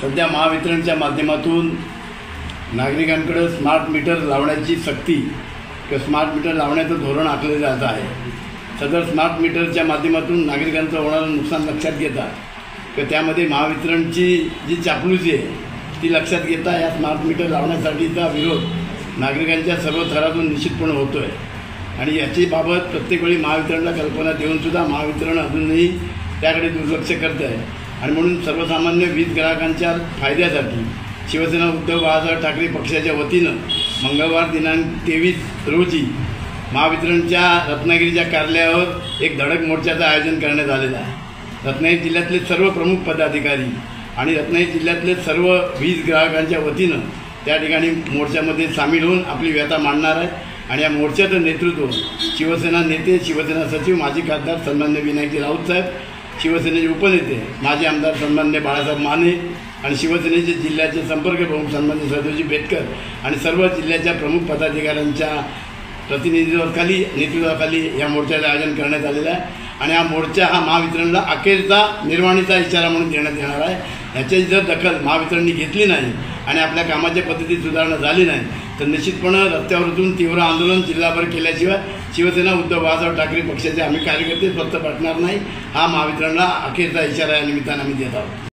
सध्या महावितरणच्या माध्यमातून नागरिकांकडे स्मार्ट मीटर लावण्याची सक्ती किंवा स्मार्ट मीटर लावण्याचं धोरण आखले जात आहे। सदर स्मार्ट मीटरच्या माध्यमातून नागरिकांचं होणारं नुकसान लक्षात घेता किंवा त्यामध्ये महावितरणची जी चापलूसी आहे ती लक्षात घेता या स्मार्ट मीटर लावण्यासाठीचा विरोध नागरिकांच्या सर्व थरातून निश्चितपणे होतो आहे आणि याची बाबत प्रत्येक वेळी महावितरणला कल्पना देऊनसुद्धा महावितरण अजूनही त्याकडे दुर्लक्ष करत आहे आणि म्हणून सर्वसामान्य वीज ग्राहकांच्या फायद्यासाठी शिवसेना उद्धव बाळासाहेब ठाकरे पक्षाच्या वतीनं मंगळवार दिनांक 23 रोजी महावितरणच्या रत्नागिरीच्या कार्यालयावर एक धडक मोर्चाचं आयोजन करण्यात आलेलं आहे। रत्नागिरी जिल्ह्यातले सर्व प्रमुख पदाधिकारी आणि रत्नागिरी जिल्ह्यातले सर्व वीज ग्राहकांच्या वतीनं त्या ठिकाणी मोर्चामध्ये सामील होऊन आपली व्यथा मांडणार आहे आणि या मोर्चाचं नेतृत्व शिवसेना नेते, शिवसेना सचिव, माजी खासदार सन्माननीय विनायकजी राऊत साहेब, शिवसेनेचे उपनेते माजी आमदार सन्माननीय बाळासाहेब माने आणि शिवसेनेचे जिल्ह्याचे संपर्क प्रमुख सन्माननीय सदाजी बेटकर आणि सर्व जिल्ह्याच्या प्रमुख पदाधिकाऱ्यांच्या प्रतिनिधित्वाखाली नेतृत्वाखाली या मोर्चाचं आयोजन करण्यात आलेलं आहे आणि हा मोर्चा हा महावितरणला अखेरचा निर्वाणीचा इशारा म्हणून देण्यात येणार आहे। याची जर दखल महावितरणने घेतली नाही आणि आपल्या कामाच्या पद्धतीत सुधारणा झाली नाही तर निश्चितपणे रस्त्यावर उतरून तीव्र आंदोलन जिल्हाभर केल्याशिवाय शिवसेना उद्धव बाळासाहेब ठाकरे पक्षाचे आम्ही कार्यकर्ते स्वतः पाठणार नाही। हा महावितरणला अखेरचा इशारा या निमित्ताने आम्ही देत आहोत।